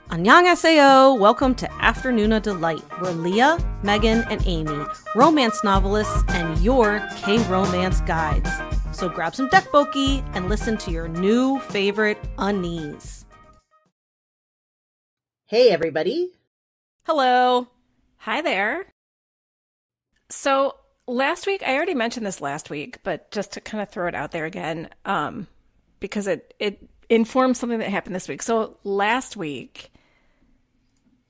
Annyeonghaseyo! Welcome to Afternoona Delight, where Leah, Megan, and Amy, romance novelists and your K-romance guides. So grab some dekboki and listen to your new favorite unnies. Hey, everybody. Hello. Hi there. So last week, I already mentioned this last week, but just to kind of throw it out there again, because it informs something that happened this week. So last week,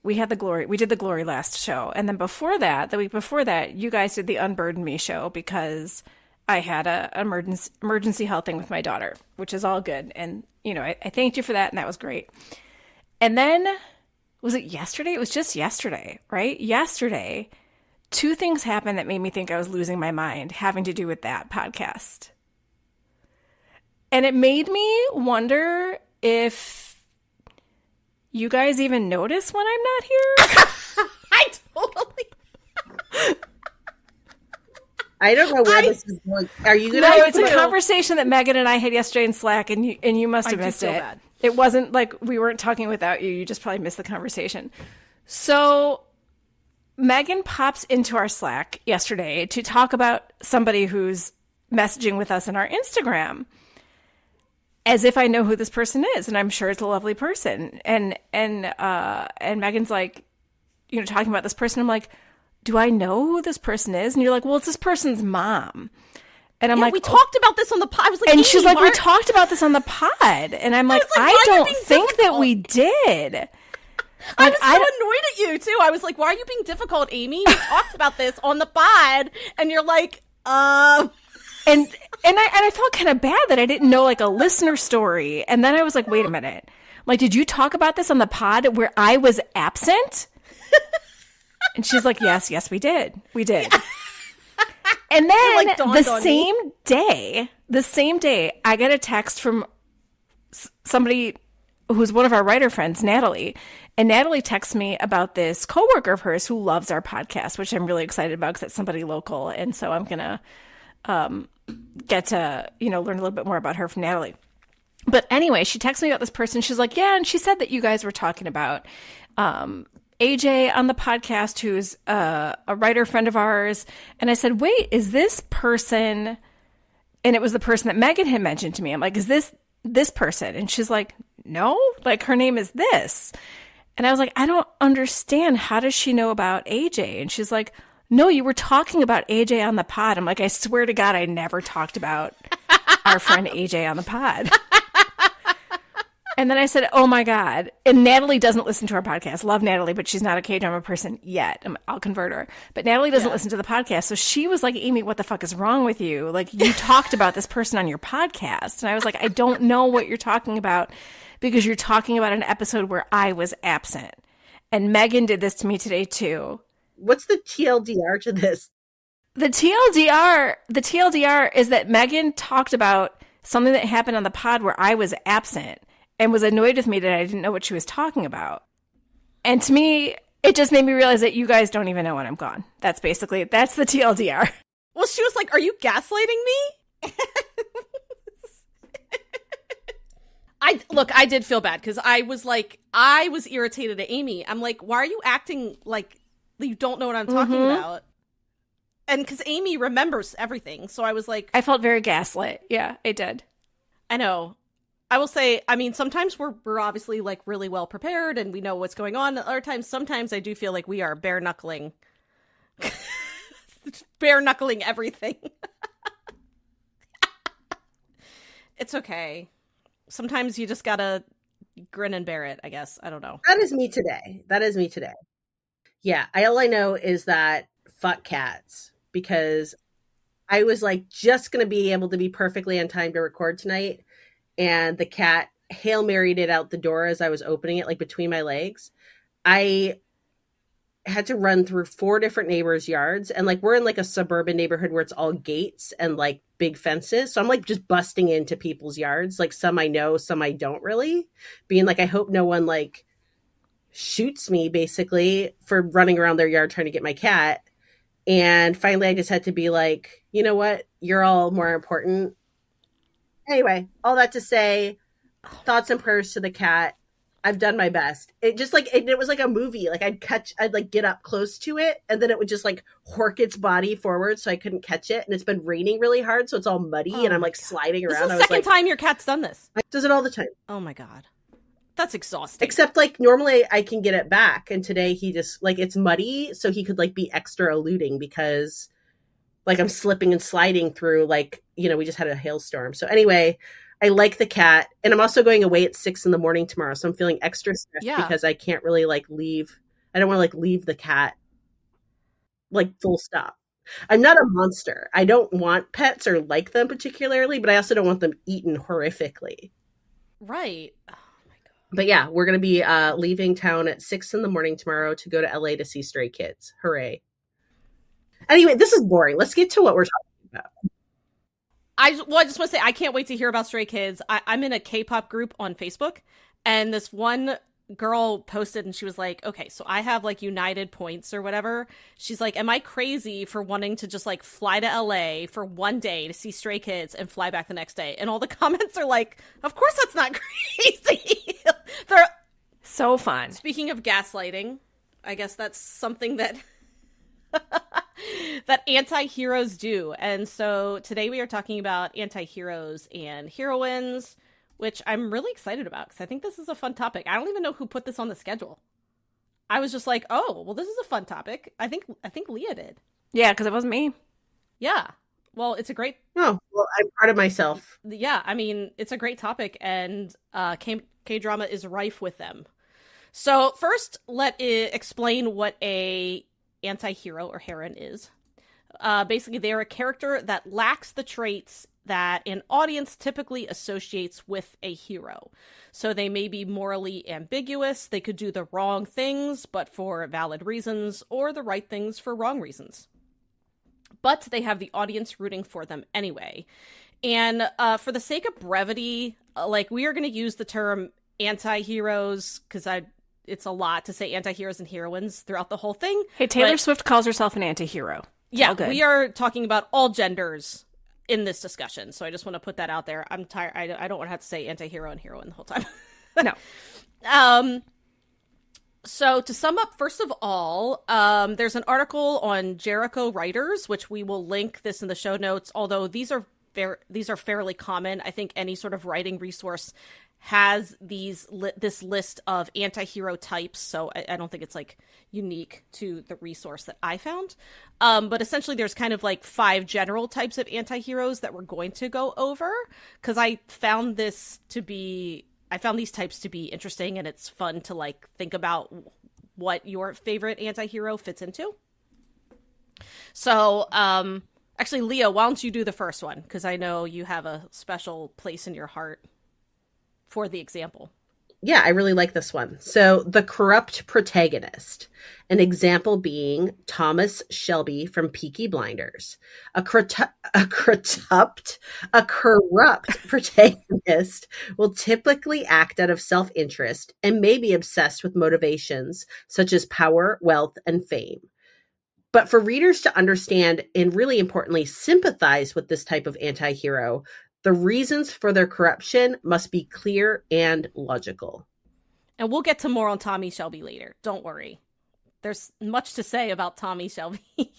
we did the Glory last show. And then the week before that, you guys did the Unburden Me show because I had an emergency health thing with my daughter, which is all good. And, I thanked you for that, and that was great. And then, was it yesterday? It was just yesterday, right? Yesterday, two things happened that made me think I was losing my mind having to do with that podcast. And it made me wonder if you guys even notice when I'm not here? I don't know where this is going. Are you going to? No, it's a conversation that Megan and I had yesterday in Slack, and you must have missed it. Bad. It wasn't like we weren't talking without you. You just probably missed the conversation. So Megan pops into our Slack yesterday to talk about somebody who's messaging with us in our Instagram, as if I know who this person is, and I'm sure it's a lovely person. And Megan's like, talking about this person. I'm like, do I know who this person is? And you're like, well, it's this person's mom. And I'm like, we talked about this on the pod. I was like, and she's like, we talked about this on the pod. And I'm like, I don't think that we did. I was so annoyed at you too. I was like, why are you being difficult, Amy? We talked about this on the pod, and you're like, And I felt kind of bad that I didn't know like a listener story. And then I was like, wait a minute. I'm like, did you talk about this on the pod where I was absent? And she's like, yes, we did. We did. Yeah. And then the same day, I get a text from somebody who's one of our writer friends, Natalie. And Natalie texts me about this coworker of hers who loves our podcast, which I'm really excited about because it's somebody local. And so I'm going to get to, learn a little bit more about her from Natalie. But anyway, she texted me about this person. She's like, yeah, and she said that you guys were talking about AJ on the podcast, who's a writer friend of ours. And I said, wait, is this person? And it was the person that Megan had mentioned to me. I'm like, is this person? And she's like, no, like her name is this. And I was like, I don't understand. How does she know about AJ? And she's like, no, you were talking about AJ on the pod. I'm like, I swear to God, I never talked about our friend AJ on the pod. And then I said, oh my God. And Natalie doesn't listen to our podcast. Love Natalie, but she's not a K-drama person yet. I'll convert her. But Natalie doesn't listen to the podcast. So she was like, Amy, what the fuck is wrong with you? Like, you talked about this person on your podcast. And I was like, I don't know what you're talking about because you're talking about an episode where I was absent. And Megan did this to me today too. What's the TLDR to this? The TLDR is that Megan talked about something that happened on the pod where I was absent and was annoyed with me that I didn't know what she was talking about. And to me, it just made me realize that you guys don't even know when I'm gone. That's the TLDR. Well, she was like, are you gaslighting me? I did feel bad because I was irritated at Amy. I'm like, why are you acting like you don't know what I'm talking about? And because Amy remembers everything. So I was like, I felt very gaslit. Yeah, I did. I know. I will say, I mean, sometimes we're obviously like really well prepared and we know what's going on. Other times, sometimes I do feel like we are bare knuckling everything. It's okay. Sometimes you just gotta grin and bear it, I guess. I don't know. That is me today. Yeah, all I know is that fuck cats, because I was like just going to be able to be perfectly on time to record tonight, and the cat Hail Married it out the door as I was opening it, like between my legs. I had to run through 4 different neighbors' yards, and like we're in like a suburban neighborhood where it's all gates and like big fences, so I'm like just busting into people's yards, like some I know, some I don't really, being like, I hope no one like shoots me basically for running around their yard trying to get my cat. And finally I just had to be like, you know what, you're all more important. Anyway, all that to say, thoughts and prayers to the cat. I've done my best. It just like it was like a movie. Like I'd like get up close to it, and then it would just like hork its body forward, so I couldn't catch it. And it's been raining really hard, so it's all muddy, and I'm like sliding around. This is the second time your cat's done this. Does it all the time. Oh my God, that's exhausting. Except like normally I can get it back, and today he just like it's muddy, so he could like be extra eluding because like I'm slipping and sliding through like we just had a hailstorm. So anyway. I like the cat, and I'm also going away at 6 a.m. tomorrow, so I'm feeling extra stressed because I can't really like leave. I don't want to like leave the cat like full stop. I'm not a monster. I don't want pets or like them particularly, but I also don't want them eaten horrifically. Right. Oh my God. But yeah, we're going to be leaving town at 6 a.m. tomorrow to go to LA to see Stray Kids. Hooray. Anyway, this is boring. Let's get to what we're talking about. I just want to say, I can't wait to hear about Stray Kids. I'm in a K-pop group on Facebook, and this one girl posted, and she was like, okay, so I have like United points or whatever. She's like, am I crazy for wanting to just like fly to LA for one day to see Stray Kids and fly back the next day? And all the comments are like, of course that's not crazy. They're so fun. Speaking of gaslighting, I guess that's something that... that anti-heroes do. And so today we are talking about anti-heroes and heroines, which I'm really excited about because I think this is a fun topic. I don't even know who put this on the schedule. I was just like, oh, well, this is a fun topic. I think Leah did. Yeah, because it wasn't me. Yeah. Well, it's a great... Oh, well, I'm proud of myself. Yeah, I mean, it's a great topic, and K-drama is rife with them. So first, let it explain what a anti-hero or heroine is. Basically, they are a character that lacks the traits that an audience typically associates with a hero. So they may be morally ambiguous, they could do the wrong things, but for valid reasons, or the right things for wrong reasons. But they have the audience rooting for them anyway. And for the sake of brevity, like we are going to use the term anti-heroes, because it's a lot to say anti-heroes and heroines throughout the whole thing. Hey, Taylor Swift calls herself an anti-hero. Yeah, we are talking about all genders in this discussion. So I just want to put that out there. I'm tired. I don't want to have to say anti-hero and heroine the whole time. No. So to sum up, first of all, there's an article on Jericho Writers, which we will link this in the show notes. Although these are fairly common. I think any sort of writing resource has this list of anti-hero types, so I don't think it's like unique to the resource that I found. But essentially there's kind of like 5 general types of anti-heroes that we're going to go over, because I found these types to be interesting, and it's fun to like think about what your favorite anti-hero fits into. So actually, Leah, why don't you do the first one, because I know you have a special place in your heart for the example. Yeah, I really like this one. So the corrupt protagonist, an example being Thomas Shelby from Peaky Blinders. A corrupt protagonist will typically act out of self-interest and may be obsessed with motivations such as power, wealth, and fame. But for readers to understand and really importantly sympathize with this type of anti-hero, the reasons for their corruption must be clear and logical. And we'll get to more on Tommy Shelby later. Don't worry. There's much to say about Tommy Shelby. Okay,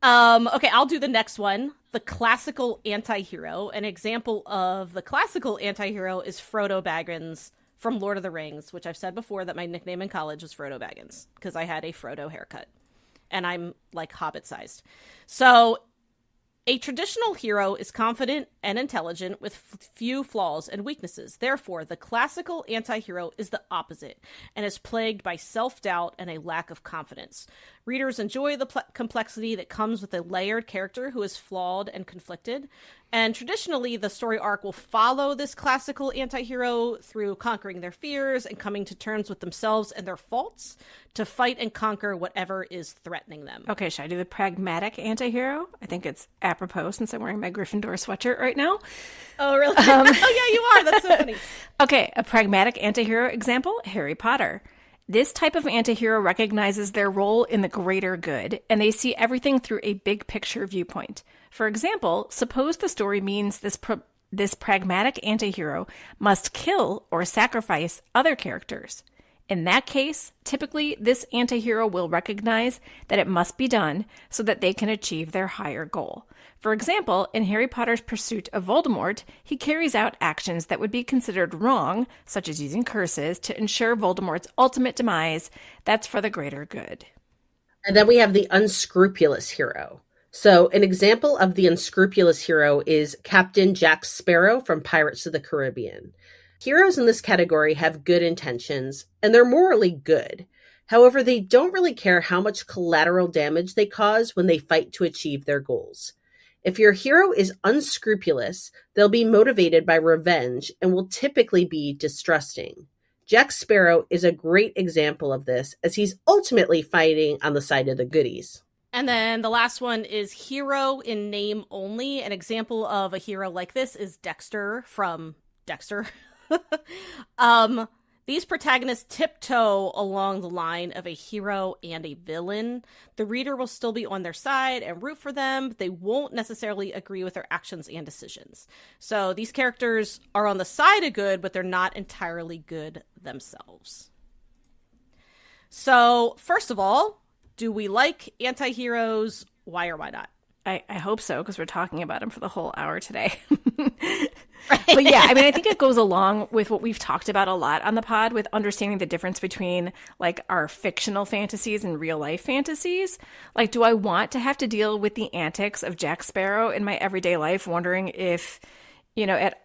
I'll do the next one. The classical anti-hero. An example of the classical anti-hero is Frodo Baggins from Lord of the Rings, which I've said before that my nickname in college was Frodo Baggins because I had a Frodo haircut. And I'm like Hobbit-sized. So a traditional hero is confident and intelligent with few flaws and weaknesses. Therefore, the classical anti-hero is the opposite and is plagued by self-doubt and a lack of confidence. Readers enjoy the complexity that comes with a layered character who is flawed and conflicted. And traditionally, the story arc will follow this classical anti-hero through conquering their fears and coming to terms with themselves and their faults to fight and conquer whatever is threatening them. Okay, should I do the pragmatic anti-hero? I think it's apropos since I'm wearing my Gryffindor sweatshirt right now. Oh, really? Oh, yeah, you are. That's so funny. Okay, a pragmatic anti-hero example, Harry Potter. This type of anti-hero recognizes their role in the greater good, and they see everything through a big picture viewpoint. For example, suppose the story means this this pragmatic antihero must kill or sacrifice other characters. In that case, typically this antihero will recognize that it must be done so that they can achieve their higher goal. For example, in Harry Potter's pursuit of Voldemort, he carries out actions that would be considered wrong, such as using curses, to ensure Voldemort's ultimate demise. That's for the greater good. And then we have the unscrupulous hero. So an example of the unscrupulous hero is Captain Jack Sparrow from Pirates of the Caribbean. Heroes in this category have good intentions, and they're morally good. However, they don't really care how much collateral damage they cause when they fight to achieve their goals. If your hero is unscrupulous, they'll be motivated by revenge and will typically be distrusting. Jack Sparrow is a great example of this, as he's ultimately fighting on the side of the goodies. And then the last one is hero in name only. An example of a hero like this is Dexter from Dexter. These protagonists tiptoe along the line of a hero and a villain. The reader will still be on their side and root for them, but they won't necessarily agree with their actions and decisions. So these characters are on the side of good, but they're not entirely good themselves. So, first of all, do we like anti-heroes? Why or why not? I hope so, because we're talking about them for the whole hour today. But yeah, I mean, I think it goes along with what we've talked about a lot on the pod with understanding the difference between like our fictional fantasies and real life fantasies. Like, do I want to have to deal with the antics of Jack Sparrow in my everyday life, wondering if,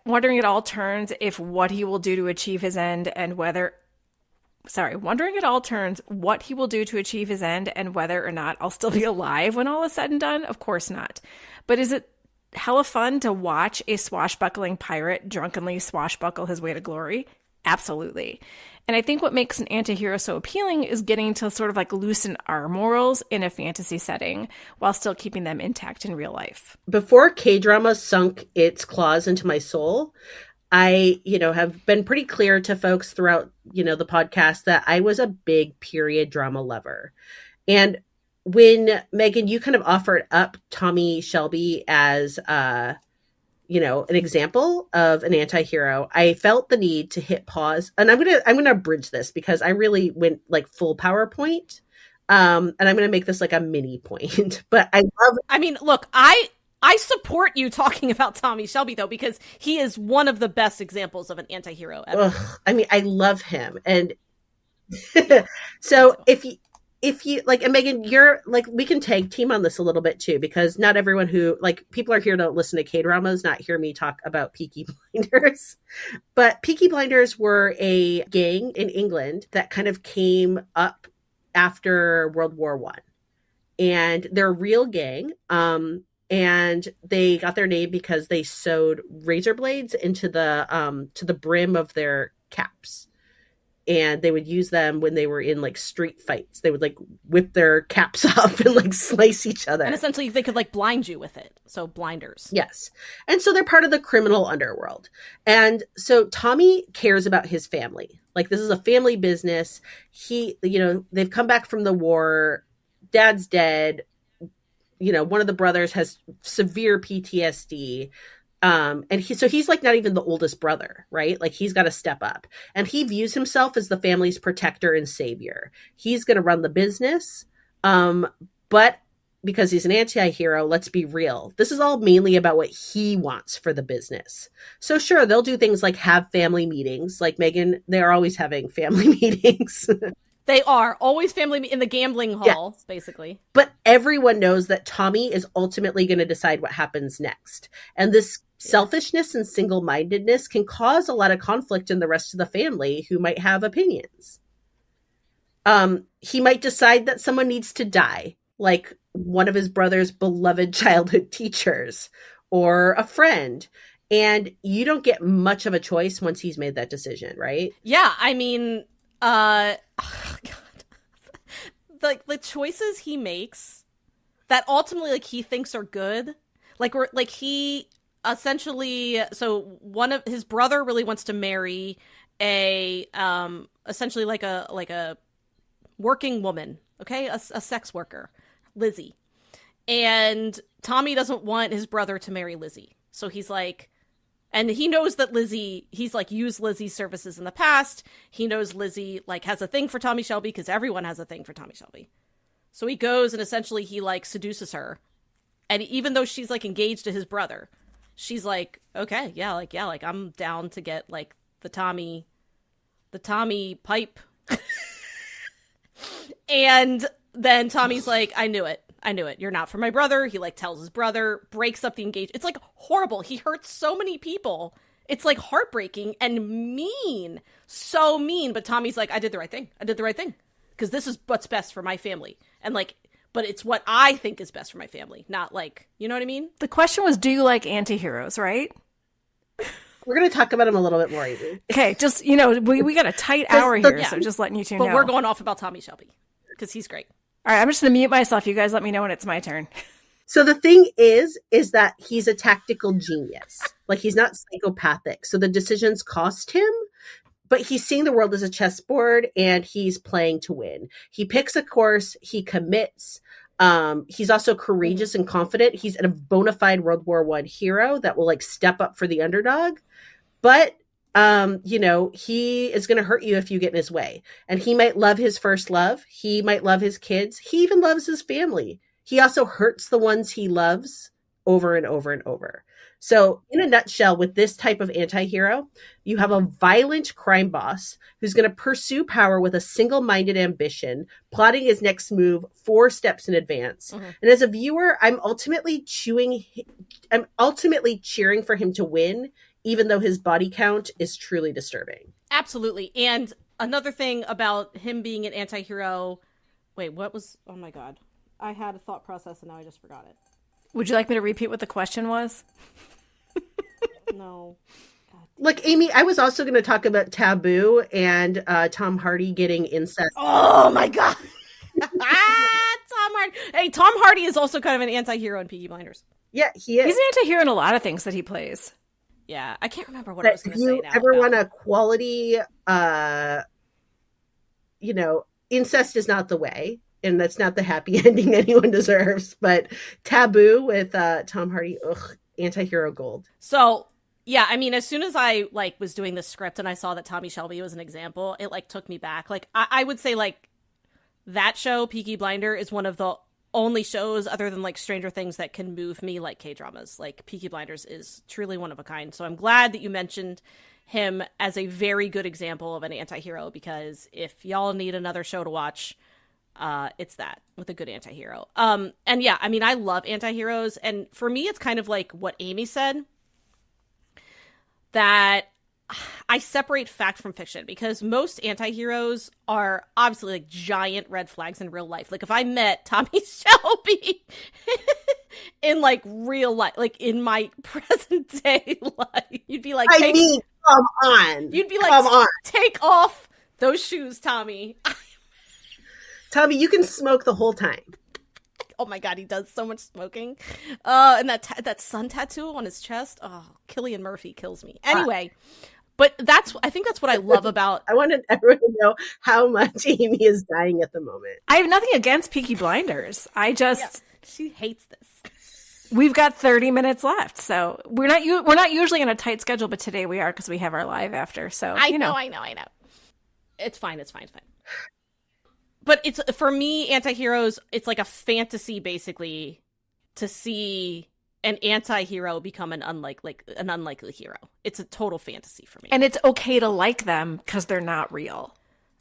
wondering at all turns if what he will do to achieve his end and wondering at all turns what he will do to achieve his end and whether or not I'll still be alive when all is said and done? Of course not. But is it hella fun to watch a swashbuckling pirate drunkenly swashbuckle his way to glory? Absolutely. And I think what makes an antihero so appealing is getting to sort of like loosen our morals in a fantasy setting while still keeping them intact in real life. Before K-drama sunk its claws into my soul, I, have been pretty clear to folks throughout, the podcast that I was a big period drama lover. And when, Megan, you kind of offered up Tommy Shelby as, an example of an anti-hero, I felt the need to hit pause. And I'm going to bridge this because I really went like full PowerPoint. And I'm going to make this like a mini point, but look, I support you talking about Tommy Shelby, though, because he is one of the best examples of an anti-hero ever. I love him. And so if you like, and Megan, you're like, we can tag team on this a little bit too, because not everyone who people are here to listen to K-dramas, not hear me talk about Peaky Blinders. But Peaky Blinders were a gang in England that kind of came up after World War I. And they're a real gang. And they got their name because they sewed razor blades into the to the brim of their caps. And they would use them when they were in like street fights. They would like whip their caps off and like slice each other. And essentially they could like blind you with it. So blinders. Yes. And so they're part of the criminal underworld. And so Tommy cares about his family. Like, this is a family business. They've come back from the war. Dad's dead. One of the brothers has severe PTSD. And he's like not even the oldest brother, right? Like, he's got to step up, and he views himself as the family's protector and savior. He's going to run the business. But because he's an anti-hero, let's be real, this is all mainly about what he wants for the business. So sure, they'll do things like have family meetings. Like, Megan, they're always having family meetings. They are always family in the gambling hall, yes. Basically. But everyone knows that Tommy is ultimately going to decide what happens next. And this selfishness and single-mindedness can cause a lot of conflict in the rest of the family who might have opinions. He might decide that someone needs to die, like one of his brother's beloved childhood teachers or a friend. And you don't get much of a choice once he's made that decision, right? Yeah, oh God. The choices he makes that ultimately like he thinks are good, he essentially, so one of his brother really wants to marry a essentially like a working woman, okay, a sex worker, Lizzie, and Tommy doesn't want his brother to marry Lizzie, so he's like, And he knows that Lizzie, he's like used Lizzie's services in the past. He knows Lizzie like has a thing for Tommy Shelby because everyone has a thing for Tommy Shelby. So he goes and essentially he like seduces her. And even though she's like engaged to his brother, she's like, okay, yeah, like I'm down to get like the Tommy pipe. And then Tommy's like, I knew it. You're not for my brother. He like tells his brother, breaks up the engagement. It's like horrible. He hurts so many people. It's like heartbreaking and mean. So mean. But Tommy's like, I did the right thing. Because this is what's best for my family. And like, but it's what I think is best for my family. Not like, you know what I mean? The question was, do you like antiheroes, right? We're going to talk about them a little bit more, Amy. Okay, just, we got a tight hour here, so just letting you two know. But we're going off about Tommy Shelby because he's great. All right, I'm just going to mute myself. You guys let me know when it's my turn. So the thing is that he's a tactical genius. Like, he's not psychopathic. So the decisions cost him, but he's seeing the world as a chessboard and he's playing to win. He picks a course, he commits. He's also courageous and confident. He's a bona fide World War I hero that will like step up for the underdog. But he is going to hurt you if you get in his way. And he might love his first love. He might love his kids. He even loves his family. He also hurts the ones he loves over and over and over. So in a nutshell, with this type of anti-hero, you have a violent crime boss who's going to pursue power with a single-minded ambition, plotting his next move 4 steps in advance. Mm-hmm. And as a viewer, I'm ultimately cheering for him to win, even though his body count is truly disturbing. Absolutely. And another thing about him being an anti-hero... Wait, oh my God. I had a thought process and now I just forgot it. Would you like me to repeat what the question was? No. God. Look, Amy, I was also going to talk about Taboo and Tom Hardy getting incest. Oh my God. Tom Hardy. Hey, Tom Hardy is also kind of an anti-hero in Peaky Blinders. Yeah, he is. He's an anti-hero in a lot of things that he plays. Yeah, I can't remember what I was going to say now. If you ever want a quality, incest is not the way, and that's not the happy ending anyone deserves. But Taboo with Tom Hardy, anti-hero gold. So, yeah, I mean, as soon as I was doing the script and I saw that Tommy Shelby was an example, it took me back. I would say that show, Peaky Blinder, is one of the only shows other than Stranger Things that can move me like K-dramas. Peaky Blinders is truly one of a kind. So I'm glad that you mentioned him as a very good example of an anti-hero, because if y'all need another show to watch, it's that with a good anti-hero. And yeah, I mean, I love anti-heroes, and for me it's kind of like what Amy said, that I separate fact from fiction, because most anti-heroes are obviously giant red flags in real life. If I met Tommy Shelby in real life, in my present day life, you'd be like, come on. You'd be like, come on. Take off those shoes, Tommy. Tommy, you can smoke the whole time. Oh my God, he does so much smoking. And that sun tattoo on his chest. Oh, Cillian Murphy kills me. Anyway. But I think that's what I love about... I wanted everyone to know how much Amy is dying at the moment. I have nothing against Peaky Blinders. She hates this. We've got 30 minutes left, so we're not usually on a tight schedule, but today we are because we have our live after. So I know. It's fine. But it's, for me, anti-heroes, it's like a fantasy basically to see an anti-hero become an unlikely hero. It's a total fantasy for me. And it's okay to like them because they're not real.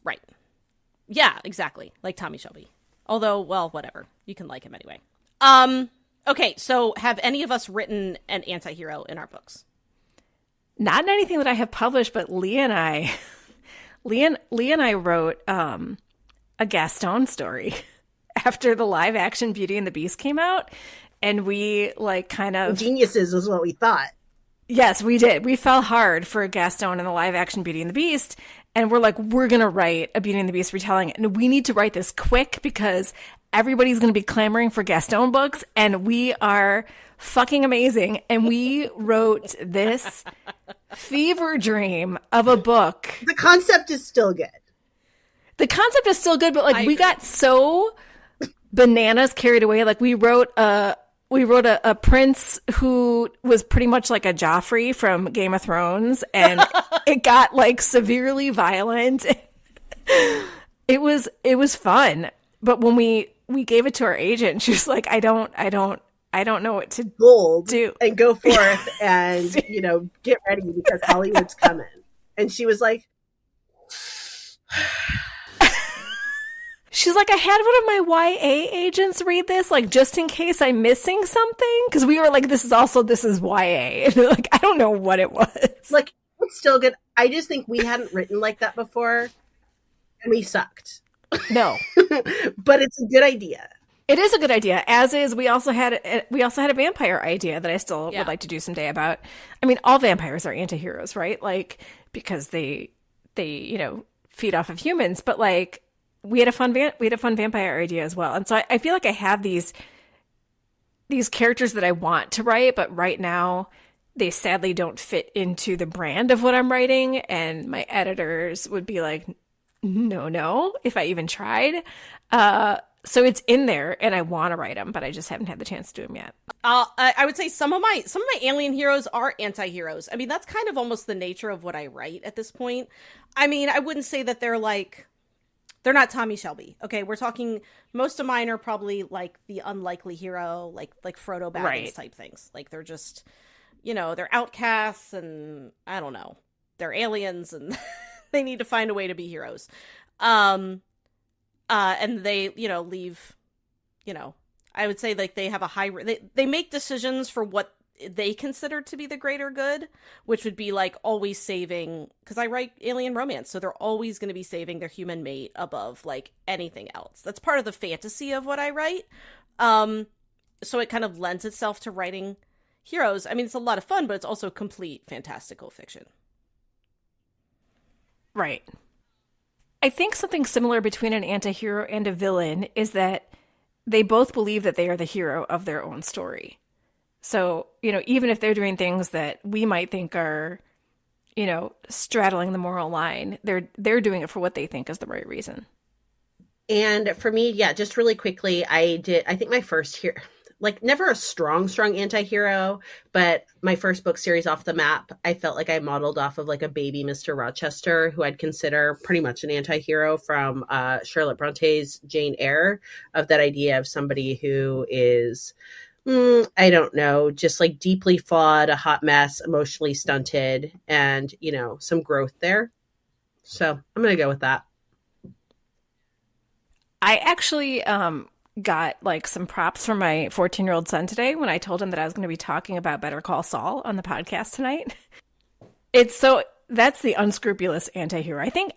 Right. Yeah, exactly. Like Tommy Shelby. Although, well, whatever. You can like him anyway. Okay, so have any of us written an anti-hero in our books? Not in anything that I have published, but Leah and I wrote a Gaston story after the live action Beauty and the Beast came out. And we kind of... Geniuses is what we thought. Yes, we did. We fell hard for Gaston in the live action Beauty and the Beast. And we're we're going to write a Beauty and the Beast retelling. And we need to write this quick because everybody's going to be clamoring for Gaston books. And we are fucking amazing. And we wrote this fever dream of a book. The concept is still good. But we got so bananas carried away. We wrote a we wrote a prince who was pretty much like a Joffrey from Game of Thrones, and it got like severely violent. It was fun, but when we gave it to our agent, she was like, I don't know what to do. And go forth and get ready because Hollywood's coming. And she was like, she's like, I had one of my YA agents read this, like, just in case I'm missing something. Because we were like, this is YA. And they're like, I don't know what it was. Like, it's still good. I just think we hadn't written like that before. And we sucked. No. But it's a good idea. It is a good idea. As is, we also had a vampire idea that I still would like to do someday about. I mean, all vampires are antiheroes, right? Like, because they feed off of humans. But like, we had a fun vampire idea as well. And so I feel like I have these characters that I want to write, but right now they sadly don't fit into the brand of what I'm writing. And my editors would be like, no, if I even tried. So it's in there and I want to write them, but I just haven't had the chance to do them yet. I would say some of my alien heroes are anti-heroes. I mean, that's kind of almost the nature of what I write at this point. I mean, I wouldn't say that they're not Tommy Shelby. Okay, we're talking, most of mine are probably like the unlikely hero, like Frodo Baggins type things. Like they're just, they're outcasts and I don't know, they're aliens and they need to find a way to be heroes. And they, leave, I would say like they have a high, they make decisions for what they consider to be the greater good, which would be like always saving, because I write alien romance, so they're always going to be saving their human mate above like anything else. That's part of the fantasy of what I write. So it kind of lends itself to writing heroes. I mean, it's a lot of fun, but it's also complete fantastical fiction. Right. I think something similar between an antihero and a villain is that they both believe that they are the hero of their own story. So, even if they're doing things that we might think are, straddling the moral line, they're doing it for what they think is the right reason. And for me, just really quickly, I think my first hero, like never a strong anti-hero, but my first book series, Off the Map, I felt like I modeled off of like a baby Mr. Rochester, who I'd consider pretty much an anti-hero from Charlotte Bronte's Jane Eyre, of that idea of somebody who is, I don't know, just like deeply flawed, a hot mess, emotionally stunted, and, some growth there. So I'm going to go with that. I actually got like some props from my 14-year-old son today when I told him that I was going to be talking about Better Call Saul on the podcast tonight. That's the unscrupulous anti-hero. I think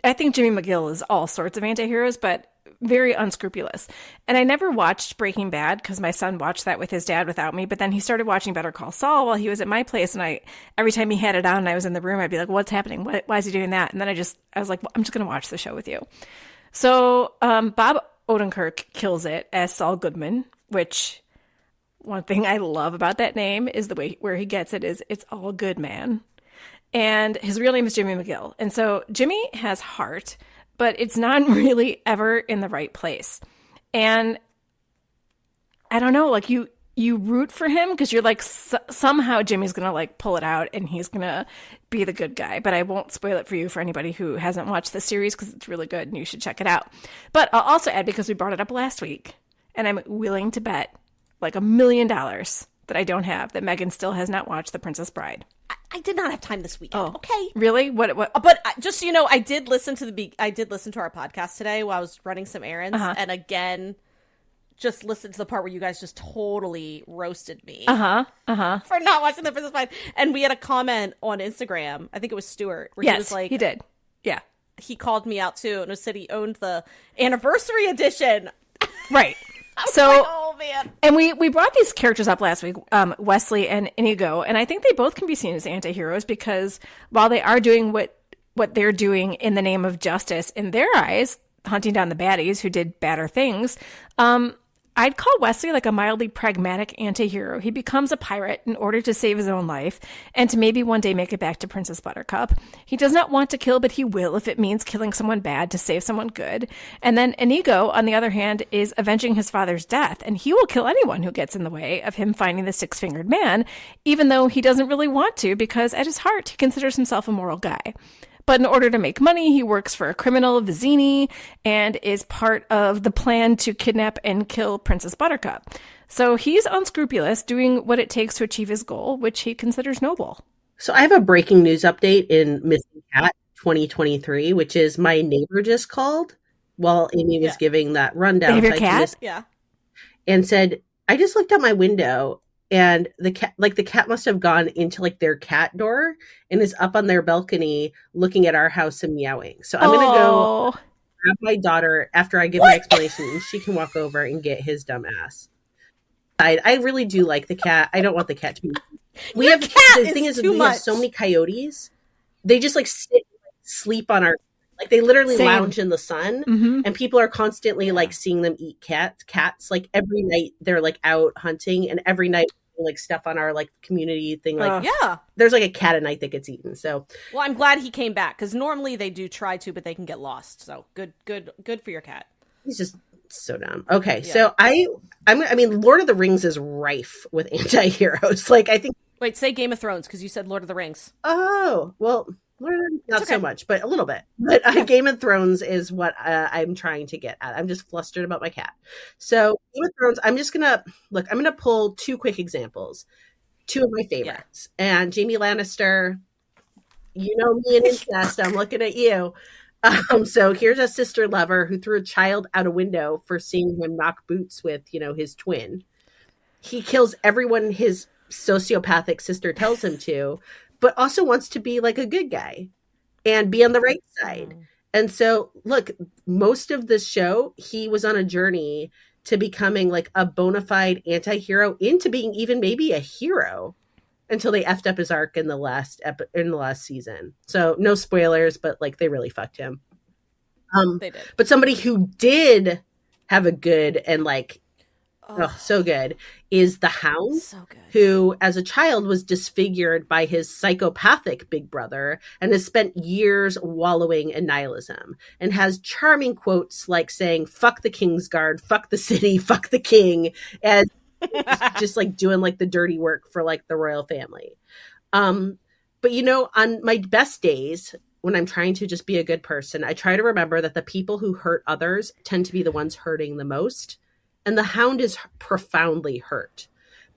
Jimmy McGill is all sorts of anti-heroes, but very unscrupulous. And I never watched Breaking Bad because my son watched that with his dad without me, but then he started watching Better Call Saul while he was at my place, and every time he had it on and I was in the room, I'd be like, what's happening? Why is he doing that? And then I was like, well, I'm just going to watch the show with you. So Bob Odenkirk kills it as Saul Goodman, which one thing I love about that name is the way where he gets it is it's all good, man. And his real name is Jimmy McGill. And so Jimmy has heart, but it's not really ever in the right place. And I don't know, like you root for him because you're like, somehow Jimmy's going to like pull it out and he's going to be the good guy. But I won't spoil it for you for anybody who hasn't watched the series because it's really good and you should check it out. But I'll also add, because we brought it up last week, and I'm willing to bet like $1 million that I don't have, that Megan still has not watched The Princess Bride. I did not have time this weekend. Oh, okay. Really? What? But just so you know, I did listen to our podcast today while I was running some errands, and again, just listened to the part where you guys just totally roasted me. For not watching The Princess Bride. And we had a comment on Instagram. I think it was Stuart, where he was like, he did. Yeah, he called me out too, and said he owned the anniversary edition. Right. So, like, oh man. And we brought these characters up last week, Wesley and Inigo, and I think they both can be seen as anti-heroes because while they are doing what they're doing in the name of justice in their eyes, hunting down the baddies who did badder things, I'd call Wesley like a mildly pragmatic anti-hero. He becomes a pirate in order to save his own life and to maybe one day make it back to Princess Buttercup. He does not want to kill, but he will if it means killing someone bad to save someone good. And then Inigo, on the other hand, is avenging his father's death, and he will kill anyone who gets in the way of him finding the six-fingered man, even though he doesn't really want to, because at his heart, he considers himself a moral guy. But in order to make money, he works for a criminal, Vizzini, and is part of the plan to kidnap and kill Princess Buttercup. So he's unscrupulous, doing what it takes to achieve his goal, which he considers noble. So I have a breaking news update in Missing Cat 2023, which is my neighbor just called while Amy was giving that rundown. Neighbor cat? And said, I just looked out my window and the cat must have gone into like their cat door and is up on their balcony looking at our house and meowing. So I'm going to go grab my daughter after I give my explanation and she can walk over and get his dumb ass. I really do like the cat. I don't want the cat to be. The thing is we have so many coyotes. They just like sleep on our, like they literally lounge in the sun, and people are constantly like seeing them eat cats. Like every night they're like out hunting, and every night like stuff on our like community thing. Like there's like a cat a night that gets eaten. So well, I'm glad he came back because normally they do try to, but they can get lost. So good for your cat. He's just so dumb. Okay, so I mean, Lord of the Rings is rife with anti-heroes. Like I think. Wait, say Game of Thrones because you said Lord of the Rings. Oh well. Not so much, but a little bit. But Game of Thrones is what I'm trying to get at. I'm just flustered about my cat. So Game of Thrones, I'm going to pull two quick examples. Two of my favorites. And Jaime Lannister, you know me and incest. I'm looking at you. So here's a sister lover who threw a child out a window for seeing him knock boots with, his twin. He kills everyone his sociopathic sister tells him to, but also wants to be like a good guy and be on the right side. And so, look, most of this show, he was on a journey to becoming like a bona fide anti-hero into being even maybe a hero until they effed up his arc in the last season. So no spoilers, but like they really fucked him. They did. But somebody who did have a good and like, so good, is the Hound, who as a child was disfigured by his psychopathic big brother and has spent years wallowing in nihilism and has charming quotes like saying, fuck the Kingsguard, fuck the city, fuck the king, and just like doing like the dirty work for like the royal family. But on my best days, when I'm trying to just be a good person, I try to remember that the people who hurt others tend to be the ones hurting the most. And the Hound is profoundly hurt.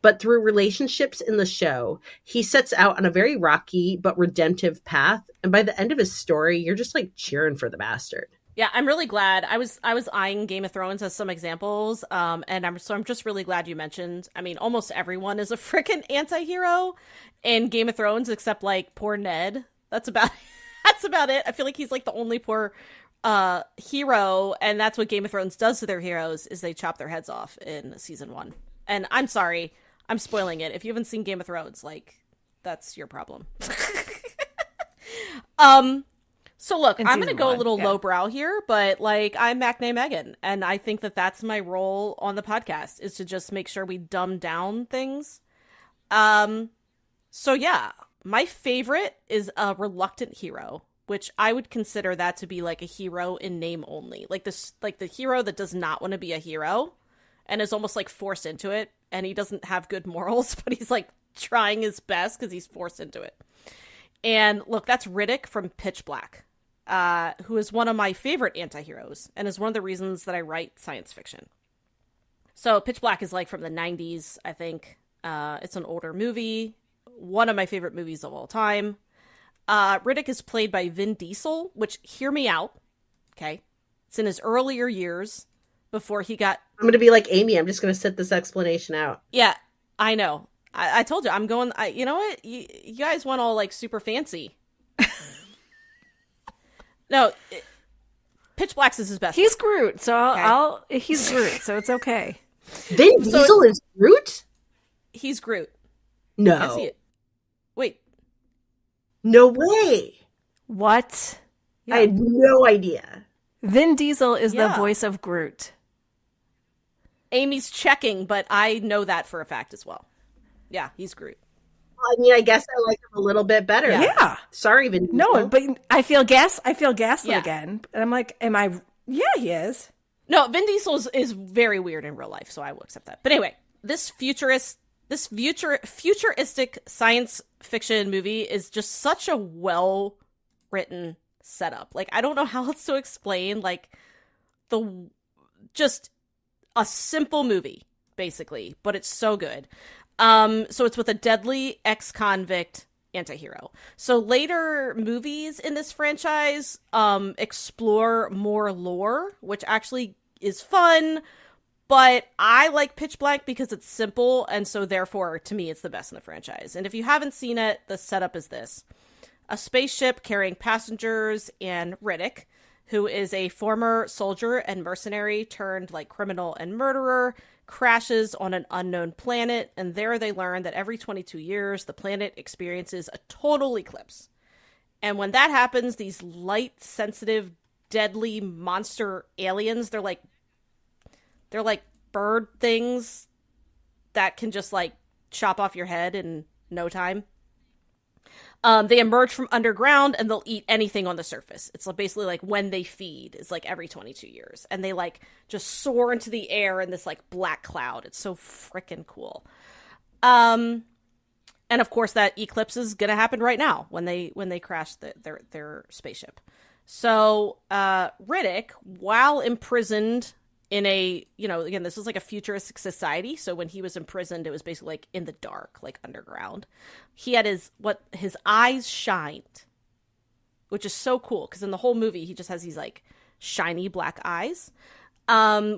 But through relationships in the show, he sets out on a very rocky but redemptive path. And by the end of his story, you're just like cheering for the bastard. Yeah, I'm really glad. I was eyeing Game of Thrones as some examples. And I'm just really glad you mentioned. I mean, almost everyone is a freaking anti-hero in Game of Thrones, except like poor Ned. That's about it. I feel like he's like the only poor hero, and that's what Game of Thrones does to their heroes, is they chop their heads off in season 1. And I'm sorry, I'm spoiling it. If you haven't seen Game of Thrones, like, that's your problem. So look, I'm gonna go a little lowbrow here, but like, I'm Macne Megan, and I think that that's my role on the podcast, is to just make sure we dumb down things. So yeah, my favorite is a reluctant hero, which I would consider that to be like a hero in name only. Like this, like the hero that does not want to be a hero and is almost like forced into it. And he doesn't have good morals, but he's like trying his best because he's forced into it. And look, that's Riddick from Pitch Black, who is one of my favorite anti-heroes and is one of the reasons that I write science fiction. So Pitch Black is like from the 90s, I think. It's an older movie. One of my favorite movies of all time. Riddick is played by Vin Diesel, which, hear me out, okay? It's in his earlier years before he got... I'm going to be like Amy. I'm just going to sit this explanation out. Yeah, I know. I told you, I'm going... you know what? You guys went all, like, super fancy. No, Pitch Black's is his best. He's Groot, so he's Groot, so it's okay. Vin Diesel is Groot? He's Groot. No. I see it. Wait. No way. What? Yeah. I had no idea. Vin Diesel is the voice of Groot. Amy's checking, but I know that for a fact as well. Yeah, he's Groot. I mean, I guess I like him a little bit better. Yeah. Sorry, Vin Diesel. No, but I feel gaslit Yeah. again. And I'm like, am I? Yeah, he is. No, Vin Diesel is very weird in real life, so I will accept that. But anyway, this futuristic science fiction movie is just such a well-written setup. Like, I don't know how else to explain, like, just a simple movie, basically, but it's so good. So it's with a deadly ex-convict antihero. So later movies in this franchise explore more lore, which actually is fun, but I like Pitch Black because it's simple, and so therefore, to me, it's the best in the franchise. And if you haven't seen it, the setup is this. A spaceship carrying passengers and Riddick, who is a former soldier and mercenary turned like criminal and murderer, crashes on an unknown planet, and there they learn that every 22 years, the planet experiences a total eclipse. And when that happens, these light-sensitive, deadly monster aliens, they're like bird things that can just like chop off your head in no time. They emerge from underground and they'll eat anything on the surface. It's basically like when they feed is like every 22 years. And they like just soar into the air in this like black cloud. It's so freaking cool. And of course that eclipse is going to happen right now when they crash their spaceship. So Riddick, while imprisoned in a, again, this is like a futuristic society. So when he was imprisoned, it was basically like in the dark, like underground. He had his eyes shined, which is so cool. Cause in the whole movie, he just has these like shiny black eyes,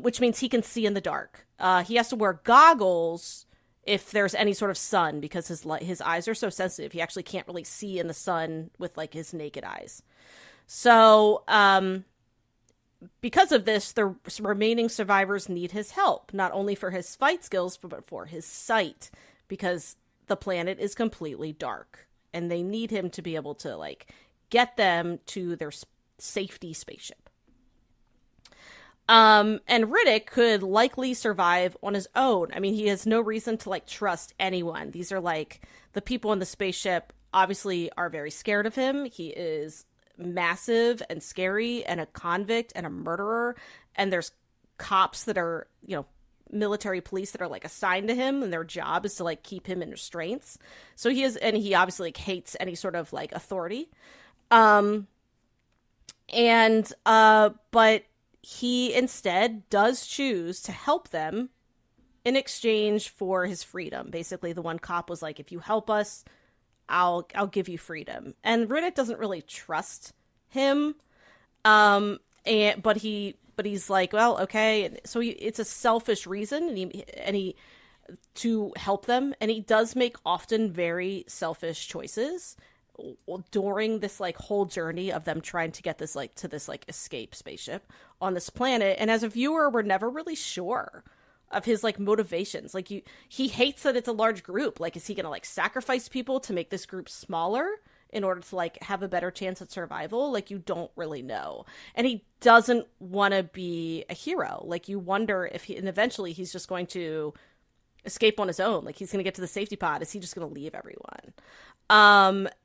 which means he can see in the dark. He has to wear goggles if there's any sort of sun because his eyes are so sensitive. He actually can't really see in the sun with like his naked eyes. So, because of this, the remaining survivors need his help, not only for his fight skills, but for his sight, because the planet is completely dark, and they need him to be able to, like, get them to their safety spaceship. And Riddick could likely survive on his own. I mean, he has no reason to, like, trust anyone. These are, like, the people in the spaceship obviously are very scared of him. He is massive and scary and a convict and a murderer, and there's cops that are military police that are like assigned to him, and their job is to like keep him in restraints. So he obviously like hates any sort of like authority, but he instead does choose to help them in exchange for his freedom. Basically, the one cop was like, if you help us, I'll give you freedom. And Riddick doesn't really trust him. But he's like, well, okay. And so it's a selfish reason and he to help them. And he does make often very selfish choices during this like whole journey of them trying to get this like to this like escape spaceship on this planet. And as a viewer, we're never really sure of his like motivations. Like he hates that it's a large group. Like, is he gonna like sacrifice people to make this group smaller in order to like have a better chance at survival? Like, you don't really know. And he doesn't want to be a hero. Like, you wonder if and eventually he's just going to escape on his own. Like, he's gonna get to the safety pod. Is he just gonna leave everyone?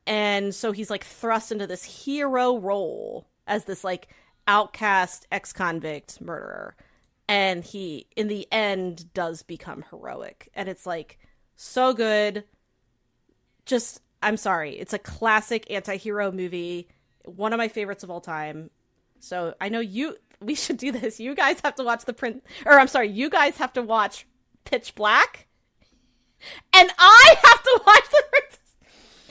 And so he's like thrust into this hero role as this like outcast ex-convict murderer. And he, in the end, does become heroic. And it's, like, so good. Just, I'm sorry. It's a classic anti-hero movie. One of my favorites of all time. So, I know we should do this. You guys have to watch you guys have to watch Pitch Black. And I have to watch the Princess.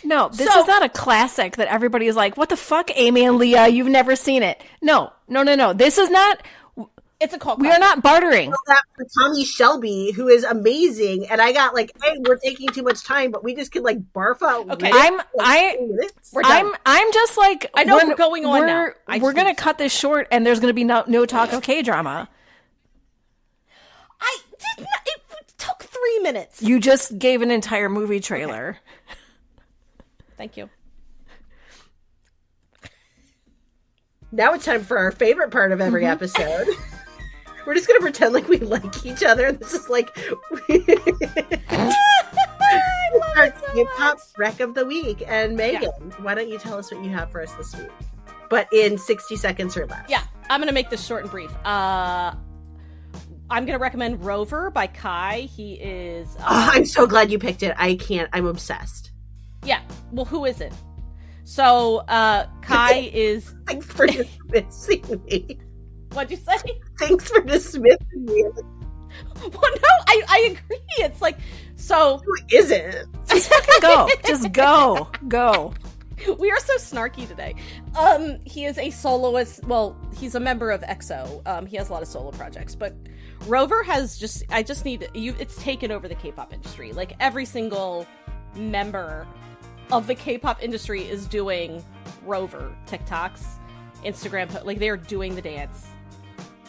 No, this is not a classic that everybody is like, what the fuck, Amy and Leah? You've never seen it. No. This is not... It's a cult. We are not bartering. That for Tommy Shelby, who is amazing, and I got like, hey, we're taking too much time, but we just could like barf out. Okay, I'm just like, I know we're going on now. We're gonna cut this short, and there's gonna be no talk of K-drama. I did not. It took 3 minutes. You just gave an entire movie trailer. Okay. Thank you. Now it's time for our favorite part of every episode. We're just gonna pretend like we like each other. This is like our K-pop wreck of the week. And Megan, why don't you tell us what you have for us this week? But in 60 seconds or less. Yeah, I'm gonna make this short and brief. I'm gonna recommend Rover by Kai. He is. I'm so glad you picked it. I can't. I'm obsessed. Yeah. Well, who isn't? So Kai is. Thanks for dismissing me. What'd you say? Thanks for dismissing me. Well, no, I agree. It's like, so. Who isn't? Just fucking go. Just go. Go. We are so snarky today. He is a soloist. Well, he's a member of EXO. He has a lot of solo projects, but Rover has it's taken over the K-pop industry. Like, every single member of the K-pop industry is doing Rover TikToks, Instagram, like, they are doing the dance.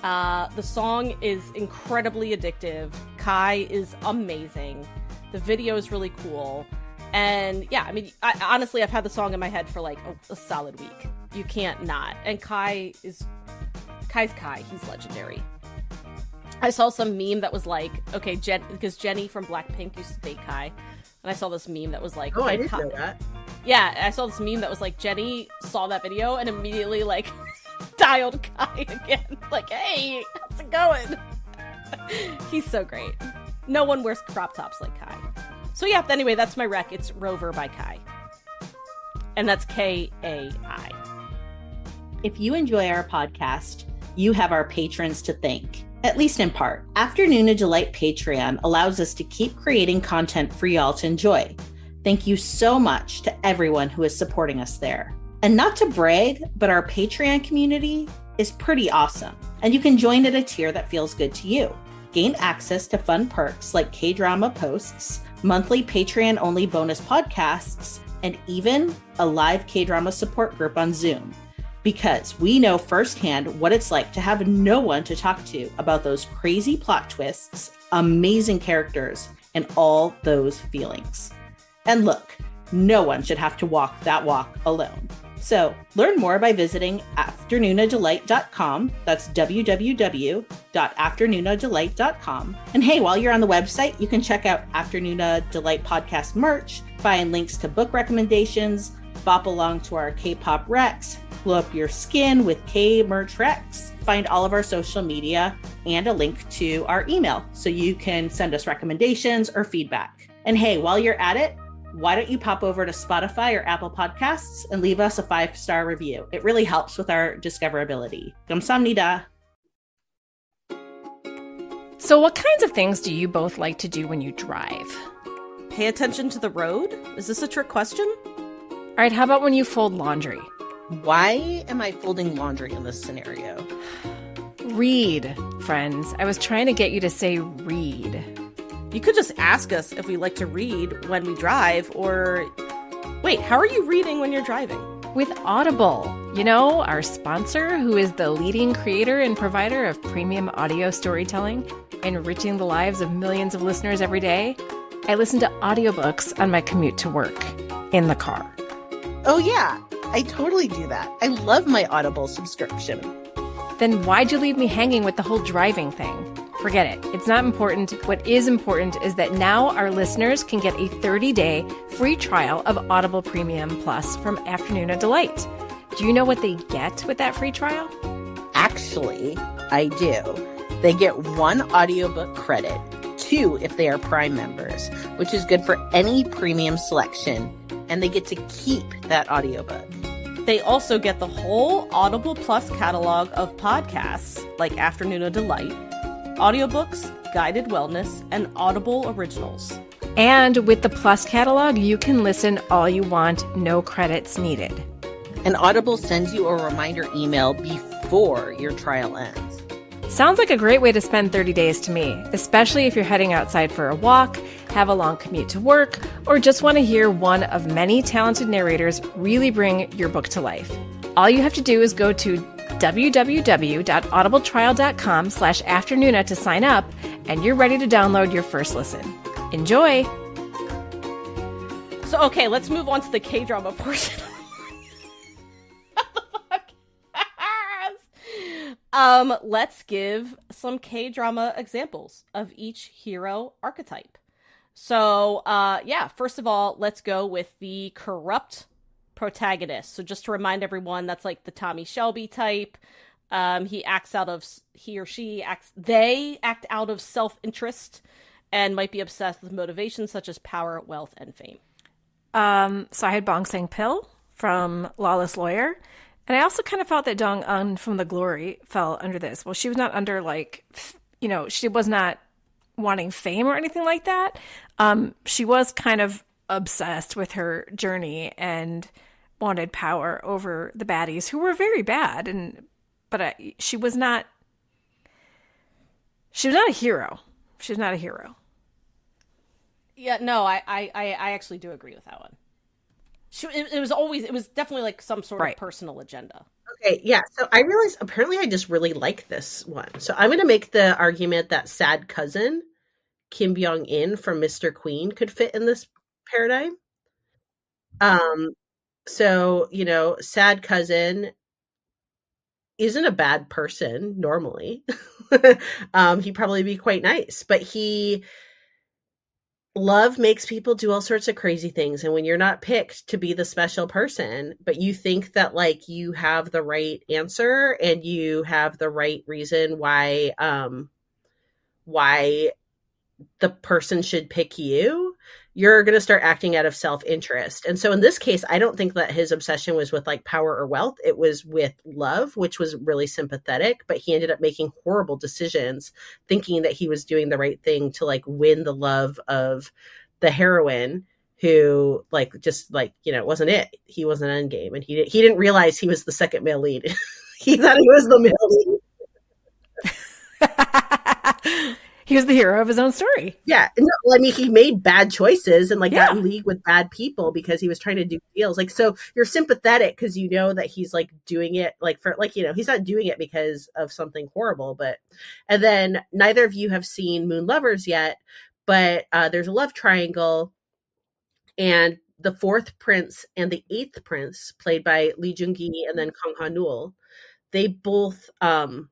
The song is incredibly addictive. Kai is amazing. The video is really cool. And yeah, I mean, honestly, I've had the song in my head for like a solid week. You can't not. And Kai's Kai. He's legendary. I saw some meme that was like, okay, because Jennie from Blackpink used to date Kai. And I saw this meme that was like, oh, okay, I didn't know that. Yeah, I saw this meme that was like, Jennie saw that video and immediately like dialed Kai again. Like, hey, how's it going? He's so great. No one wears crop tops like Kai. So yeah, anyway, that's my rec. It's Rover by Kai. And that's Kai. If you enjoy our podcast, you have our patrons to thank, at least in part. Afternoona Delight Patreon allows us to keep creating content for y'all to enjoy. Thank you so much to everyone who is supporting us there. And not to brag, but our Patreon community is pretty awesome. And you can join at a tier that feels good to you. Gain access to fun perks like K-drama posts, monthly Patreon-only bonus podcasts, and even a live K-drama support group on Zoom. Because we know firsthand what it's like to have no one to talk to about those crazy plot twists, amazing characters, and all those feelings. And look, no one should have to walk that walk alone. So learn more by visiting afternoonadelight.com. That's www.afternoonadelight.com. And hey, while you're on the website, you can check out Afternoona Delight podcast merch, find links to book recommendations, bop along to our K-pop recs, glow up your skin with K-merch recs, find all of our social media, and a link to our email so you can send us recommendations or feedback. And hey, while you're at it, why don't you pop over to Spotify or Apple Podcasts and leave us a 5-star review? It really helps with our discoverability. 감사합니다. So what kinds of things do you both like to do when you drive? Pay attention to the road? Is this a trick question? All right, how about when you fold laundry? Why am I folding laundry in this scenario? Read, friends. I was trying to get you to say read. You could just ask us if we like to read when we drive, or... Wait, how are you reading when you're driving? With Audible. You know, our sponsor, who is the leading creator and provider of premium audio storytelling, enriching the lives of millions of listeners every day. I listen to audiobooks on my commute to work, in the car. Oh yeah, I totally do that. I love my Audible subscription. Then why'd you leave me hanging with the whole driving thing? Forget it. It's not important. What is important is that now our listeners can get a 30-day free trial of Audible Premium Plus from Afternoona Delight. Do you know what they get with that free trial? Actually, I do. They get 1 audiobook credit, 2 if they are Prime members, which is good for any premium selection, and they get to keep that audiobook. They also get the whole Audible Plus catalog of podcasts like Afternoona Delight, audiobooks, guided wellness, and Audible originals. And with the Plus catalog, you can listen all you want, no credits needed. And Audible sends you a reminder email before your trial ends. Sounds like a great way to spend 30 days to me, especially if you're heading outside for a walk, have a long commute to work, or just want to hear one of many talented narrators really bring your book to life. All you have to do is go to www.audibletrial.com/afternoona to sign up, and you're ready to download your first listen. Enjoy! So, okay, let's move on to the K-drama portion of the podcast. Let's give some K-drama examples of each hero archetype. So, first of all, let's go with the corrupt protagonist. So just to remind everyone, that's like the Tommy Shelby type. They act out of self-interest and might be obsessed with motivations such as power, wealth, and fame. So I had Bong Sang-pil from Lawless Lawyer. And I also kind of felt that Dong-eun from The Glory fell under this. Well, she was not under, she was not wanting fame or anything like that. She was kind of obsessed with her journey and wanted power over the baddies, who were very bad. But she was not a hero. She was not a hero. Yeah, no, I actually do agree with that one. It was definitely like some sort of personal agenda. Okay, yeah. So I realized apparently I just really like this one. So I'm going to make the argument that sad cousin Kim Byung-in from Mr. Queen could fit in this paradigm. So, sad cousin isn't a bad person normally. He'd probably be quite nice, but love makes people do all sorts of crazy things. And when you're not picked to be the special person, but you think that you have the right answer and you have the right reason why the person should pick you, you're going to start acting out of self-interest. And so in this case, I don't think that his obsession was with power or wealth. It was with love, which was really sympathetic, but he ended up making horrible decisions thinking that he was doing the right thing to win the love of the heroine who wasn't it. He was an endgame and he didn't realize he was the second male lead. He thought he was the male lead. He was the hero of his own story. Yeah. No, he made bad choices and got in league with bad people because he was trying to do deals. So you're sympathetic because you know that he's doing it he's not doing it because of something horrible. And then neither of you have seen Moon Lovers yet, but there's a love triangle, and the fourth prince and the eighth prince, played by Lee Jung-gi and then Kang Ha-nul, they both love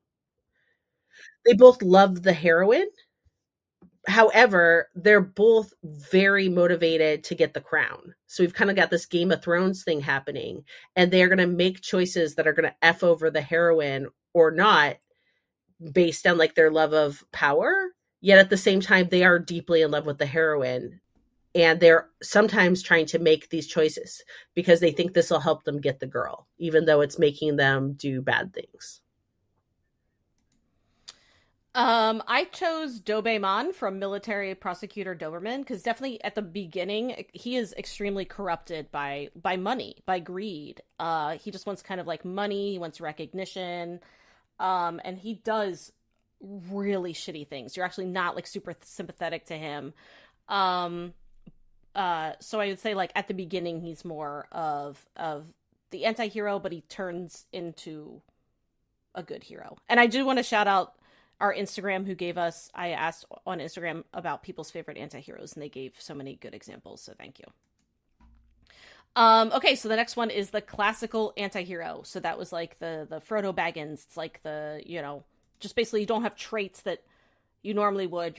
the heroine. However, they're both very motivated to get the crown. So we've kind of got this Game of Thrones thing happening, and they're going to make choices that are going to F over the heroine or not based on their love of power. Yet at the same time, they are deeply in love with the heroine, and they're sometimes trying to make these choices because they think this will help them get the girl, even though it's making them do bad things. I chose Do Bae-man from Military Prosecutor Doberman because definitely at the beginning he is extremely corrupted by money, by greed. He just wants kind of money, he wants recognition, and he does really shitty things. You're actually not super sympathetic to him. So I would say at the beginning he's more of the anti-hero, but he turns into a good hero. And I do want to shout out our Instagram I asked on Instagram about people's favorite anti-heroes, and they gave so many good examples, so thank you. Okay, so the next one is the classical anti-hero. So that was the Frodo Baggins. It's just basically you don't have traits that you normally would.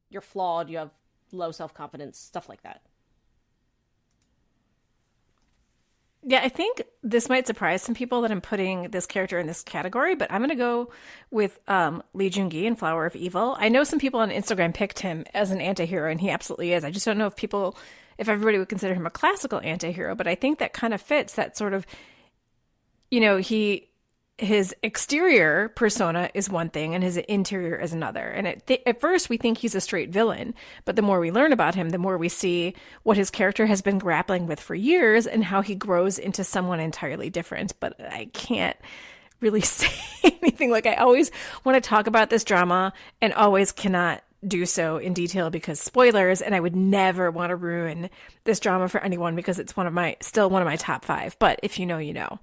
You're flawed, you have low self-confidence, stuff like that. Yeah, I think this might surprise some people that I'm putting this character in this category, but I'm going to go with Lee Jung-gi in Flower of Evil. I know some people on Instagram picked him as an anti-hero, and he absolutely is. I just don't know if everybody would consider him a classical anti-hero, but I think that kind of fits that sort of, his exterior persona is one thing and his interior is another. And at first we think he's a straight villain, but the more we learn about him, the more we see what his character has been grappling with for years and how he grows into someone entirely different. But I can't really say anything. I always want to talk about this drama and always cannot do so in detail because spoilers, and I would never want to ruin this drama for anyone because it's still one of my top 5. But if you know, you know.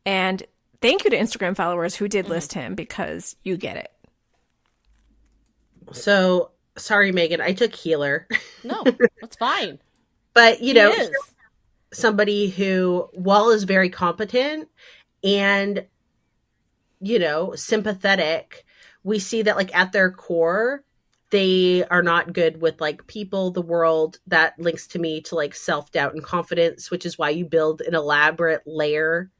And thank you to Instagram followers who did list him because you get it. So, sorry, Megan, I took healer. No, that's fine. But, somebody who, while is very competent and sympathetic, we see that like at their core, they are not good with like people, the world. That links to me to like self-doubt and confidence, which is why you build an elaborate lair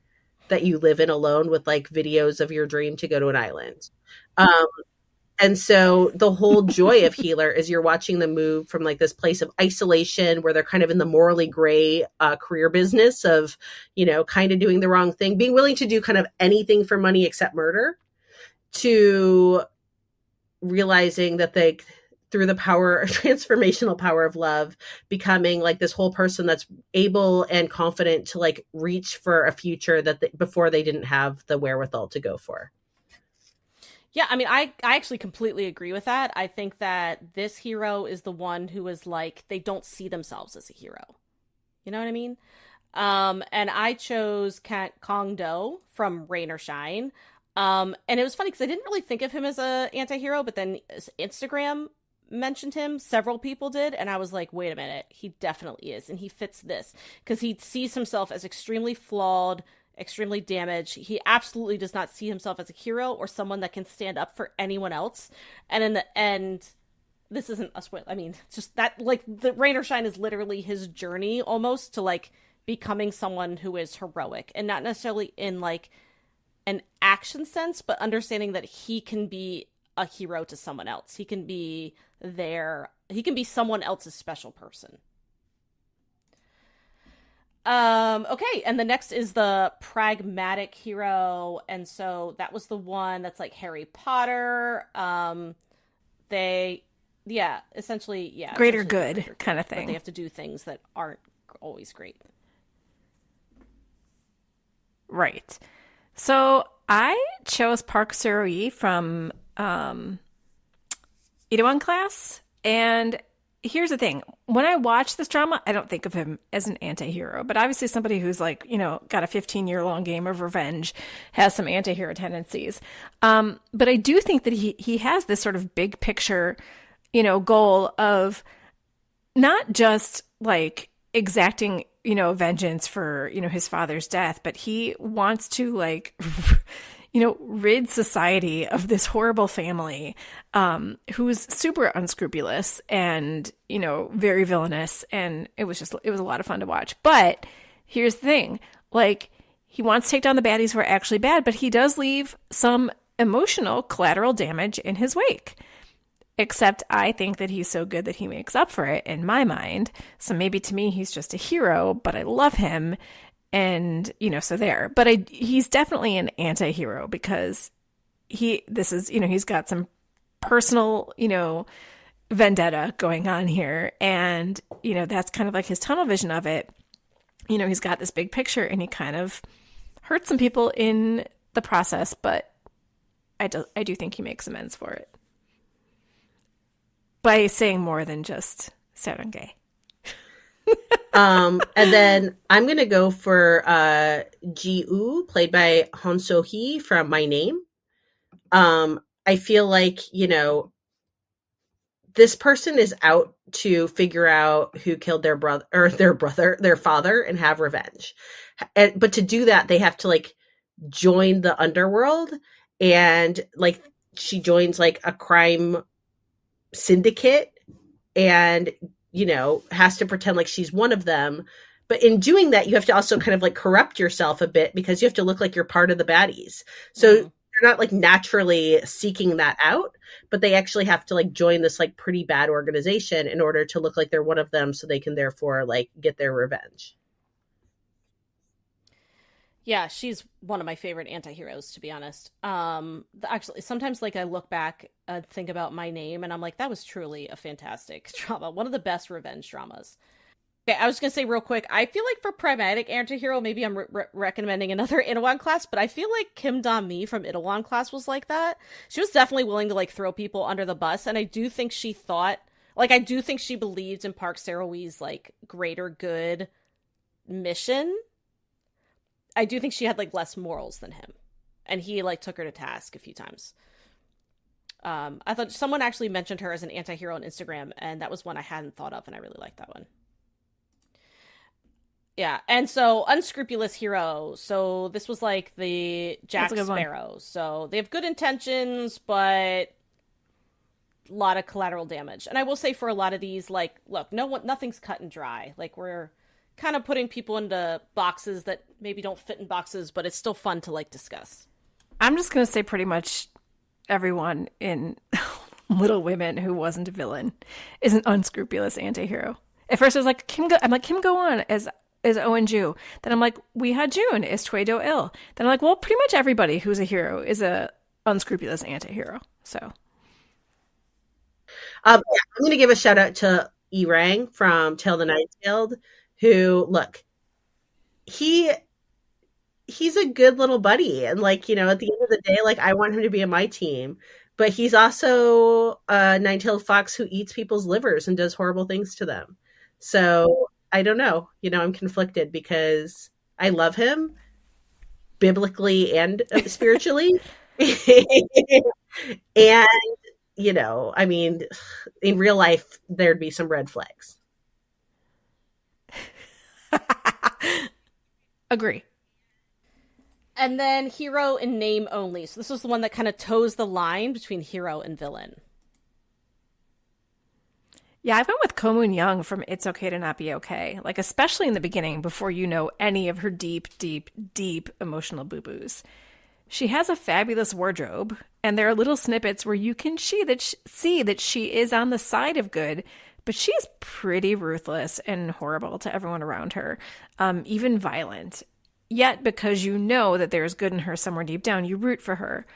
that you live in alone with like videos of your dream to go to an island. And so the whole joy of Healer is you're watching them move from like this place of isolation where they're kind of in the morally gray career business of, kind of doing the wrong thing, being willing to do kind of anything for money except murder, to realizing that they, through the transformational power of love, becoming like this whole person that's able and confident to like reach for a future that before they didn't have the wherewithal to go for. Yeah, I mean, I actually completely agree with that. I think that this hero is the one who is like, they don't see themselves as a hero. You know what I mean? And I chose Kong Do from Rain or Shine. And it was funny because I didn't really think of him as a anti-hero, but then Instagram mentioned him. Several people did. And I was like, wait a minute, he definitely is. And he fits this because he sees himself as extremely flawed, extremely damaged. He absolutely does not see himself as a hero or someone that can stand up for anyone else. And in the end, this isn't a spoiler. I mean, it's just that like the Rain or Shine is literally his journey almost to like becoming someone who is heroic, and not necessarily in like an action sense, but understanding that he can be a hero to someone else. He can be someone else's special person. Okay, and the next is the pragmatic hero, and so that was the one that's like Harry Potter. Essentially greater good kind of thing. But they have to do things that aren't always great. Right. So I chose Park Seo-hee from Itaewon Class, and here's the thing. When I watch this drama, I don't think of him as an anti-hero, but obviously somebody who's like, got a 15-year-long game of revenge has some anti-hero tendencies. But I do think that he has this sort of big picture, goal of not just like exacting, vengeance for, his father's death, but he wants to like, rid society of this horrible family, who's super unscrupulous and, very villainous. And it was a lot of fun to watch. But here's the thing, like, he wants to take down the baddies who are actually bad, but he does leave some emotional collateral damage in his wake. Except I think that he's so good that he makes up for it in my mind. So maybe to me, he's just a hero, but I love him. And, so there. But he's definitely an anti-hero because he's got some personal, vendetta going on here. And, that's kind of like his tunnel vision of it. He's got this big picture and he kind of hurts some people in the process, but I do think he makes amends for it. By saying more than just Saranghae. And then I'm going to go for Ji-woo, played by Han So-hee from My Name. I feel like, this person is out to figure out who killed their father, and have revenge. But to do that, they have to like join the underworld, and like she joins like a crime syndicate and has to pretend like she's one of them. But in doing that, you have to also kind of like corrupt yourself a bit because you have to look like you're part of the baddies. So they're not like naturally seeking that out, but they actually have to like join this like pretty bad organization in order to look like they're one of them, so they can therefore like get their revenge. Yeah, she's one of my favorite anti-heroes, to be honest. Actually, sometimes like I look back and think about My Name, and I'm like, that was truly a fantastic drama. One of the best revenge dramas. Okay, I was going to say real quick, I feel like for pragmatic anti-hero, maybe I'm recommending another Itaewon Class, but I feel like Kim Da-mi from Itaewon Class was like that. She was definitely willing to like throw people under the bus, and I do think she believed in Park Seo-hee's like greater good mission. I do think she had like less morals than him, and he like took her to task a few times. I thought someone actually mentioned her as an anti-hero on Instagram, and that was one I hadn't thought of, and I really liked that one. Yeah, and so unscrupulous hero. So this was like the Jack That's a good one. Sparrow. So they have good intentions, but a lot of collateral damage. And I will say for a lot of these, like, look, nothing's cut and dry. Like we're kind of putting people into boxes that maybe don't fit in boxes, but it's still fun to like discuss. I'm just going to say pretty much everyone in Little Women who wasn't a villain is an unscrupulous anti-hero. At first I was like, Kim Go-eun as Owen Ju. Then I'm like, Wee Ha-joon is Choi Do-il. Then I'm like, well, pretty much everybody who's a hero is a unscrupulous anti-hero. So I'm going to give a shout out to E-Rang from Tale the Night's Guild, who, look, he's a good little buddy. And like, you know, at the end of the day, like I want him to be on my team, but he's also a nine-tailed fox who eats people's livers and does horrible things to them. So I don't know, you know, I'm conflicted because I love him biblically and spiritually. And, you know, I mean, in real life, there'd be some red flags. agree. And then hero in name only. So this was the one that kind of toes the line between hero and villain. Yeah, I went with Ko Moon Young from It's Okay to Not Be Okay. Like, especially in the beginning, before you know any of her deep, deep, deep emotional boo-boos. She has a fabulous wardrobe, and there are little snippets where you can see that she is on the side of good, but she's pretty ruthless and horrible to everyone around her, even violent. Yet, because you know that there's good in her somewhere deep down, you root for her.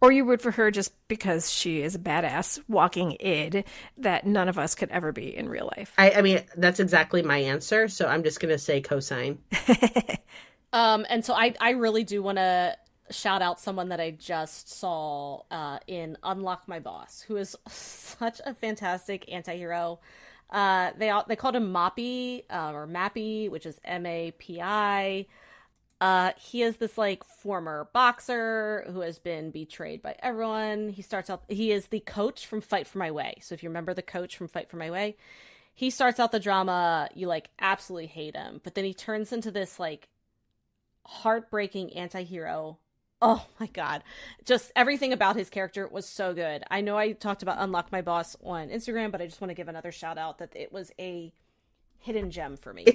Or you root for her just because she is a badass walking id that none of us could ever be in real life. I mean, that's exactly my answer, so I'm just going to say cosign. And so I really do want to shout out someone that I just saw in Unlock My Boss, who is such a fantastic anti-hero. They called him Moppy, or Mappy, which is M-A-P-I. He is this like former boxer who has been betrayed by everyone. He is the coach from Fight for My Way. So if you remember the coach from Fight for My Way, he starts out the drama, you like absolutely hate him, but then he turns into this like heartbreaking anti-hero. Oh my God. Just everything about his character was so good. I know I talked about Unlock My Boss on Instagram, but I just want to give another shout out that it was a hidden gem for me.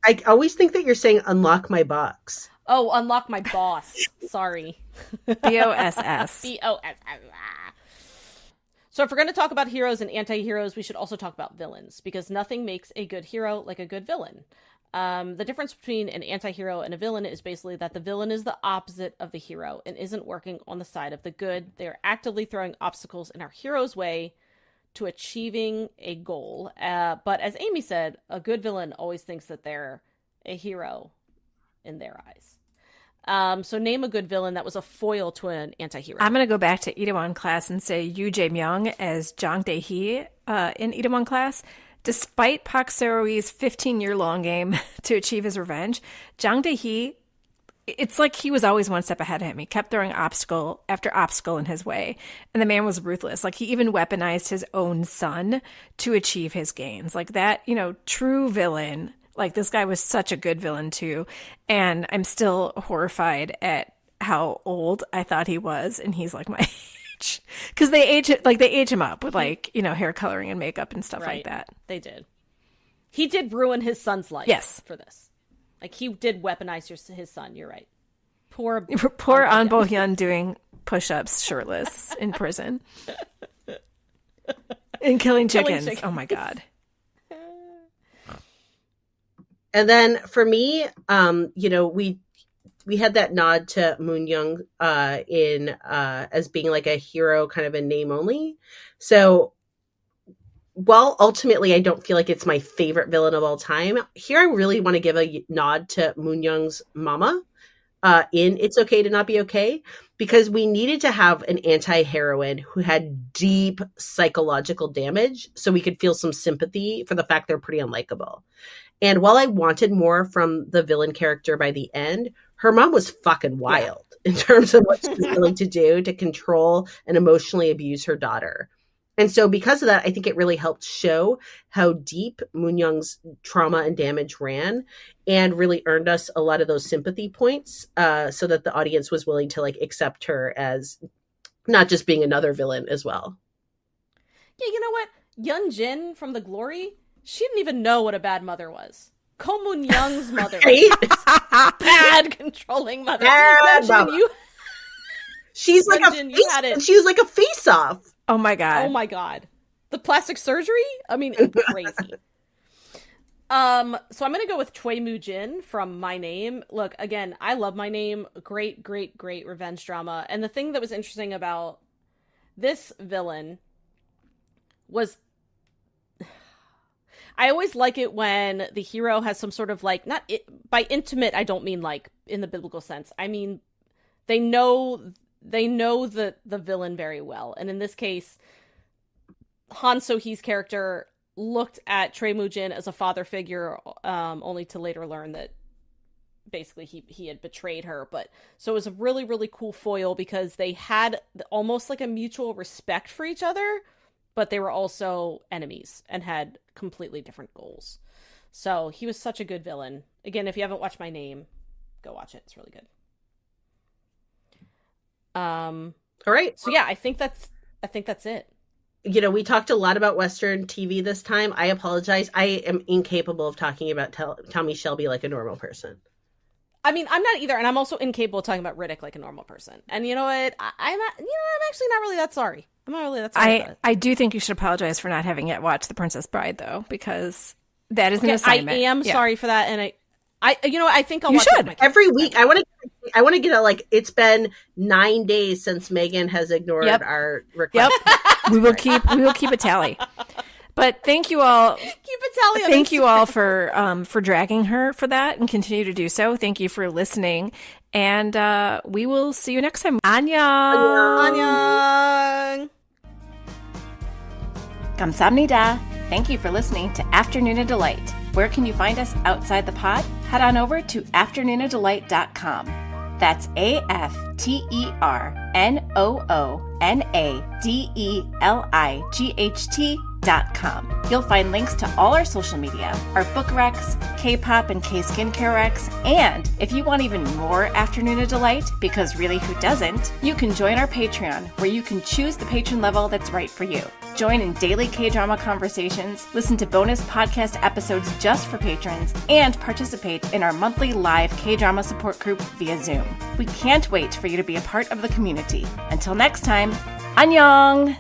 I always think that you're saying unlock my box. Oh, Unlock My Boss. Sorry. B-O-S-S. B-O-S-S. So if we're going to talk about heroes and anti-heroes, we should also talk about villains, because nothing makes a good hero like a good villain. The difference between an anti-hero and a villain is basically that the villain is the opposite of the hero and isn't working on the side of the good. They are actively throwing obstacles in our hero's way to achieving a goal. But as Amy said, a good villain always thinks that they're a hero in their eyes. So name a good villain that was a foil to an anti-hero. I'm going to go back to Itaewon Class and say Yoo Jae-myung as Jang Dae-hee in Itaewon Class. Despite Park Seo-hye's 15-year-long game to achieve his revenge, Jang Dae-hee, it's like he was always one step ahead of him. He kept throwing obstacle after obstacle in his way. And the man was ruthless. Like, he even weaponized his own son to achieve his gains. Like, that, you know, true villain. Like, this guy was such a good villain, too. And I'm still horrified at how old I thought he was. And he's like my age. Because they age him up with, like, you know, hair coloring and makeup and stuff like that. They did. He did ruin his son's life. Yes. For this. Like, he did weaponize his son. You're right. Poor An Bo-hyun doing push-ups shirtless in prison. And killing chickens. Oh, my God. And then for me, you know, we had that nod to Moon Young in as being like a hero kind of in name only. So while ultimately I don't feel like it's my favorite villain of all time, here I really want to give a nod to Moon Young's mama in It's Okay to Not Be Okay, because we needed to have an anti-heroine who had deep psychological damage so we could feel some sympathy for the fact they're pretty unlikable. And while I wanted more from the villain character by the end, her mom was fucking wild in terms of what she was willing to do to control and emotionally abuse her daughter. And so because of that, I think it really helped show how deep Moon Young's trauma and damage ran, and really earned us a lot of those sympathy points, so that the audience was willing to like accept her as not just being another villain as well. Yeah, you know what? Yun Jin from The Glory, she didn't even know what a bad mother was. Ko Moon Young's mother was bad controlling mother. Bad Yun Jin, she's like Yun Jin, she was like a face-off. Oh my god. Oh my god. The plastic surgery? I mean, crazy. So I'm gonna go with Choi Moo Jin from My Name. Look, again, I love My Name. Great, great, great revenge drama. And the thing that was interesting about this villain was, I always like it when the hero has some sort of like, by intimate, I don't mean like in the biblical sense. I mean, they know the villain very well. And in this case, Han So-hee's character looked at Choi Moo Jin as a father figure, only to later learn that basically he had betrayed her. But so it was a really, really cool foil because they had almost like a mutual respect for each other, but they were also enemies and had completely different goals. So he was such a good villain. Again, if you haven't watched My Name, go watch it. It's really good. All right. So yeah, I think that's it. You know, we talked a lot about Western TV this time. I apologize. I am incapable of talking about Tommy Shelby like a normal person. I mean, I'm not either, and I'm also incapable of talking about Riddick like a normal person. And you know what? I'm actually not really that sorry. I'm not really that sorry. I do think you should apologize for not having yet watched The Princess Bride, though, because that is an assignment. I am sorry for that, and I think I'll you watch should. it Every week. I want to get a, like, it's been 9 days since Megan has ignored our request. Yep. we will keep a tally. But thank you all. Keep a tally. Thank you all for dragging her for that, and continue to do so. Thank you for listening, and we will see you next time. Annyeong. Annyeong. Kamsahamnida. Thank you for listening to Afternoona Delight. Where can you find us outside the pod? Head on over to afternoonadelight.com. That's AFTERNOONADELIGHT.com. You'll find links to all our social media, our book recs, K-pop and K-skincare recs, and if you want even more Afternoona Delight, because really who doesn't, you can join our Patreon, where you can choose the patron level that's right for you. Join in daily K-drama conversations, listen to bonus podcast episodes just for patrons, and participate in our monthly live K-drama support group via Zoom. We can't wait for you to be a part of the community. Until next time, annyeong!